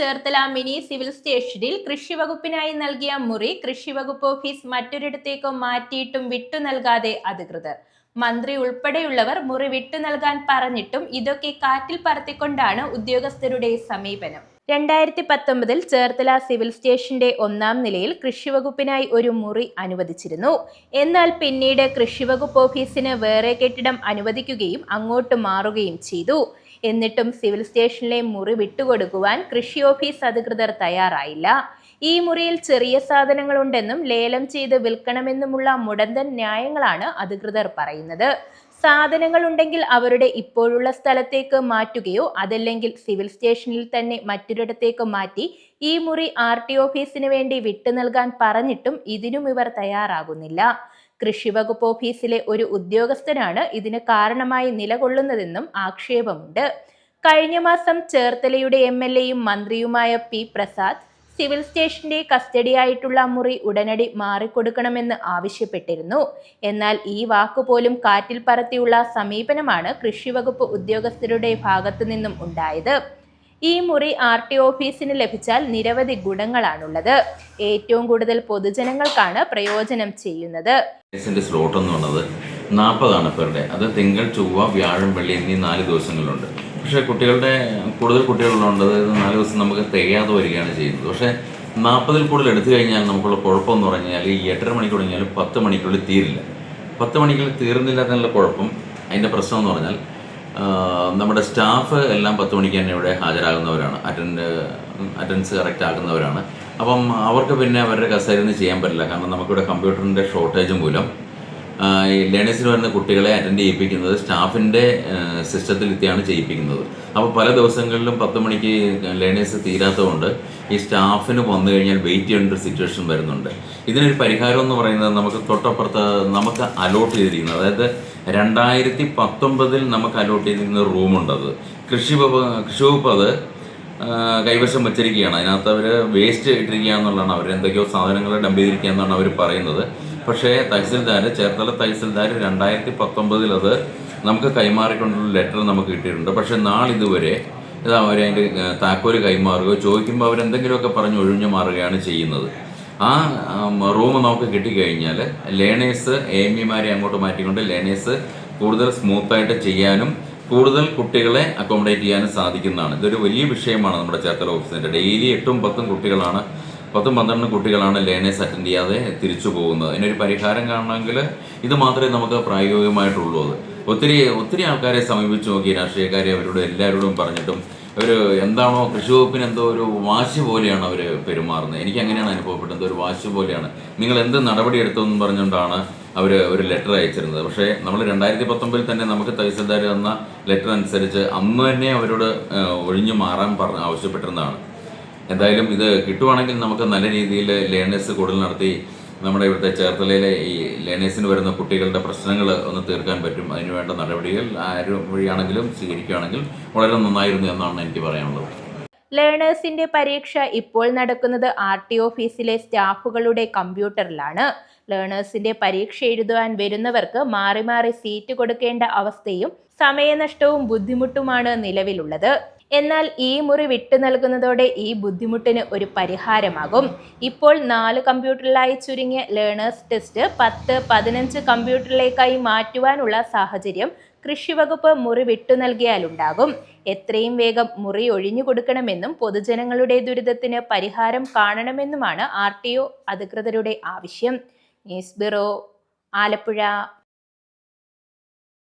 Cherthala mini civil സ്റ്റേഷനിൽ കൃഷിവകുപ്പിനായി നൽകിയ മുറി കൃഷിവകുപ്പ് ഓഫീസ് മറ്റൊരിടത്തേക്ക് മാറ്റിയിട്ടും വിട്ടു നൽകാതെ അധികൃതർ. മന്ത്രി ഉൾപ്പെടെയുള്ളവർ മുറി വിട്ടു നൽകാൻ പറഞ്ഞിട്ടും ഇതൊക്കെ കാറ്റിൽ പറത്തിക്കൊണ്ടാണ് ഉദ്യോഗസ്ഥരുടെ സമീപനം. 2019 ചേർത്തല സിവിൽ സ്റ്റേഷന്റെ 1-ാം നിലയിൽ കൃഷിവകുപ്പിനായി ഒരു മുറി അനുവദിച്ചിരുന്നു. എന്നാൽ പിന്നീട് കൃഷിവകുപ്പ് ഓഫീസിന് വേറെ കെട്ടിടം അനുവദിക്കുകയും അങ്ങോട്ട് മാറുകയും ചെയ്തു. എന്നിട്ടും സിവിൽ സ്റ്റേഷനിലെ മുറി വിട്ടുകൊടുക്കുവാൻ കൃഷി ഓഫീസ് അധികൃതർ തയ്യാറായില്ല. ഈ മുറിയിൽ ചെറിയ സാധനങ്ങളുണ്ടെന്നും ലേലം ചെയ്ത് വിൽക്കണമെന്നുമുള്ള മുടന്തൻ ന്യായങ്ങളാണ് അധികൃതർ പറയുന്നത്. സാധനങ്ങൾ ഉണ്ടെങ്കിൽ അവരുടെ ഇപ്പോഴുള്ള സ്ഥലത്തേക്ക് മാറ്റുകയോ അതല്ലെങ്കിൽ സിവിൽ സ്റ്റേഷനിൽ തന്നെ മറ്റൊരിടത്തേക്ക് മാറ്റി ഈ മുറി RT ഓഫീസിന് വേണ്ടി വിട്ടു നൽകാൻ പറഞ്ഞിട്ടും ഇതിനും ഇവർ തയ്യാറാകുന്നില്ല. കൃഷിവകുപ്പ് ഓഫീസിലെ ഒരു ഉദ്യോഗസ്ഥനാണ് ഇതിന് കാരണമായി നിലകൊള്ളുന്നതെന്നും ആക്ഷേപമുണ്ട്. കഴിഞ്ഞ മാസം ചേർത്തലയുടെ MLA-യും മന്ത്രിയുമായ P. പ്രസാദ് സിവിൽ സ്റ്റേഷന്റെ കസ്റ്റഡിയായിട്ടുള്ള മുറി ഉടനടി മാറിക്കൊടുക്കണമെന്ന് ആവശ്യപ്പെട്ടിരുന്നു. എന്നാൽ ഈ വാക്കുപോലും കാറ്റിൽ പറത്തിയുള്ള സമീപനമാണ് കൃഷിവകുപ്പ് ഉദ്യോഗസ്ഥരുടെ ഭാഗത്തു നിന്നും ഉണ്ടായത്. ഈ മുറി RT ഓഫീസിന് ലഭിച്ചാൽ നിരവധി ഗുണങ്ങളാണുള്ളത്. ഏറ്റവും കൂടുതൽ പൊതുജനങ്ങൾക്കാണ് പ്രയോജനം ചെയ്യുന്നത്. സ്ലോട്ട് എന്ന് പറഞ്ഞത് 40 പെർ ഡേ. അത് തിങ്കൾ, ചൊവ്വ, വ്യാഴം, വെള്ളി എന്നീ 4 ദിവസങ്ങളുണ്ട്. പക്ഷേ കൂടുതൽ കുട്ടികളുള്ളത് 4 ദിവസം നമുക്ക് തികയാതെ വരികയാണ് ചെയ്യുന്നത്. പക്ഷേ 40-ൽ കൂടുതൽ എടുത്തു കഴിഞ്ഞാൽ നമുക്കുള്ള കുഴപ്പമെന്ന് പറഞ്ഞാൽ ഈ 8:30 മണിക്ക് തുടങ്ങിയാലും 10 മണിക്കുള്ളിൽ തീരില്ല. 10 മണിക്കുള്ളിൽ തീർന്നില്ല എന്നുള്ള കുഴപ്പം. അതിൻ്റെ പ്രശ്നം എന്ന് പറഞ്ഞാൽ നമ്മുടെ സ്റ്റാഫ് എല്ലാം 10 മണിക്ക് തന്നെ ഇവിടെ ഹാജരാകുന്നവരാണ്, അറ്റൻഡൻസ് കറക്റ്റ് ആക്കുന്നവരാണ്. അപ്പം അവർക്ക് പിന്നെ അവരുടെ കസേരയിൽ നിന്ന് ചെയ്യാൻ പറ്റില്ല. കാരണം നമുക്കിവിടെ കമ്പ്യൂട്ടറിൻ്റെ ഷോർട്ടേജ് മൂലം ഈ ലേണേഴ്സിന് വരുന്ന കുട്ടികളെ അറ്റൻഡ് ചെയ്യിപ്പിക്കുന്നത് സ്റ്റാഫിൻ്റെ സിസ്റ്റത്തിലെത്തിയാണ് ചെയ്യിപ്പിക്കുന്നത്. അപ്പോൾ പല ദിവസങ്ങളിലും 10 മണിക്ക് ലേണേഴ്സ് തീരാത്തതുകൊണ്ട് ഈ സ്റ്റാഫിന് വന്നു കഴിഞ്ഞാൽ വെയിറ്റ് ചെയ്യേണ്ട ഒരു സിറ്റുവേഷൻ വരുന്നുണ്ട്. ഇതിനൊരു പരിഹാരം എന്ന് പറയുന്നത് നമുക്ക് തൊട്ടപ്പുറത്ത് നമുക്ക് അലോട്ട് ചെയ്തിരിക്കുന്നത്, അതായത് 2019-ൽ നമുക്ക് അലോട്ട് ചെയ്തിരിക്കുന്ന റൂമുണ്ടത് കൃഷിവകുപ്പ് അത് കൈവശം വച്ചിരിക്കുകയാണ്. അതിനകത്ത് അവർ വേസ്റ്റ് ഇട്ടിരിക്കുക എന്നുള്ളതാണ്, അവരെന്തൊക്കെയോ സാധനങ്ങൾ ഡംപ് ചെയ്തിരിക്കുക എന്നാണ് അവർ പറയുന്നത്. പക്ഷേ ചേർത്തല തഹസിൽദാർ 2019-ൽ അത് നമുക്ക് കൈമാറിക്കൊണ്ടുള്ള ലെറ്റർ നമുക്ക് കിട്ടിയിട്ടുണ്ട്. പക്ഷേ നാളിതുവരെ അവരതിൻ്റെ താക്കോല് കൈമാറുകയോ ചോദിക്കുമ്പോൾ അവരെന്തെങ്കിലുമൊക്കെ പറഞ്ഞ് ഒഴിഞ്ഞു മാറുകയാണ് ചെയ്യുന്നത്. ആ റൂം നമുക്ക് കിട്ടിക്കഴിഞ്ഞാൽ ലേണേഴ്സ് AME-മാരെ അങ്ങോട്ട് മാറ്റിക്കൊണ്ട് ലേണേഴ്സ് കൂടുതൽ സ്മൂത്തായിട്ട് ചെയ്യാനും കൂടുതൽ കുട്ടികളെ അക്കോമഡേറ്റ് ചെയ്യാനും സാധിക്കുന്നതാണ്. ഇതൊരു വലിയ വിഷയമാണ് നമ്മുടെ ചേർത്തല ഓഫീസിൻ്റെ. ഡെയിലി 10-12 കുട്ടികളാണ് ലേണേഴ്സ് അറ്റൻഡ് ചെയ്യാതെ തിരിച്ചു പോകുന്നത്. അതിനൊരു പരിഹാരം കാണണമെങ്കിൽ ഇത് മാത്രമേ നമുക്ക് പ്രായോഗികമായിട്ടുള്ളൂ. ഒത്തിരി ആൾക്കാരെ സമീപിച്ച് നോക്കി, രാഷ്ട്രീയക്കാരെ അവരോട് എല്ലാവരോടും പറഞ്ഞിട്ടും അവർ എന്താണോ കൃഷിവകുപ്പിന് എന്തോ ഒരു വാശി പോലെയാണ് അവർ പെരുമാറുന്നത്. എനിക്ക് അങ്ങനെയാണ് അനുഭവപ്പെട്ടത്. ഒരു വാശി പോലെയാണ്. നിങ്ങൾ എന്ത് നടപടി എടുത്തെന്ന് പറഞ്ഞുകൊണ്ടാണ് അവർ ഒരു ലെറ്റർ അയച്ചിരുന്നത്. പക്ഷേ നമ്മൾ 2019-ൽ തന്നെ നമുക്ക് തഹസിൽദാർ തന്ന ലെറ്റർ അനുസരിച്ച് അന്ന് തന്നെ അവരോട് ഒഴിഞ്ഞു മാറാൻ ആവശ്യപ്പെട്ടിരുന്നതാണ്. എന്തായാലും ഇത് കിട്ടുവാണെങ്കിൽ നമുക്ക് നല്ല രീതിയിൽ ലേണേഴ്സ് കൂടുതൽ നടത്തി നമ്മുടെ ഇവിടുത്തെ ചേർത്തലയിലെ ഈ ലേണേഴ്സിന് വരുന്ന കുട്ടികളുടെ പ്രശ്നങ്ങൾ ഒന്ന് തീർക്കാൻ പറ്റും. അതിനുവേണ്ട നടപടികൾ ആര് വഴിയാണെങ്കിലും സ്വീകരിക്കുകയാണെങ്കിൽ വളരെ നന്നായിരുന്നു എന്നാണ് എനിക്ക് പറയാനുള്ളത്. ലേണേഴ്സിന്റെ പരീക്ഷ ഇപ്പോൾ നടക്കുന്നത് RT ഓഫീസിലെ സ്റ്റാഫുകളുടെ കമ്പ്യൂട്ടറിലാണ്. ലേണേഴ്സിന്റെ പരീക്ഷ എഴുതുവാൻ വരുന്നവർക്ക് മാറി മാറി സീറ്റ് കൊടുക്കേണ്ട അവസ്ഥയും സമയനഷ്ടവും ബുദ്ധിമുട്ടുമാണ് നിലവിലുള്ളത്. എന്നാൽ ഈ മുറി വിട്ടു നൽകുന്നതോടെ ഈ ബുദ്ധിമുട്ടിന് ഒരു പരിഹാരമാകും. ഇപ്പോൾ 4 കമ്പ്യൂട്ടറിലായി ചുരുങ്ങിയ ലേണേഴ്സ് ടെസ്റ്റ് 10-15 കമ്പ്യൂട്ടറിലേക്കായി മാറ്റുവാനുള്ള സാഹചര്യം കൃഷിവകുപ്പ് മുറി വിട്ടു നൽകിയാലുണ്ടാകും. എത്രയും വേഗം മുറി ഒഴിഞ്ഞു കൊടുക്കണമെന്നും പൊതുജനങ്ങളുടെ ദുരിതത്തിന് പരിഹാരം കാണണമെന്നുമാണ് RTO അധികൃതരുടെ ആവശ്യം. News bureau, Alappuzha.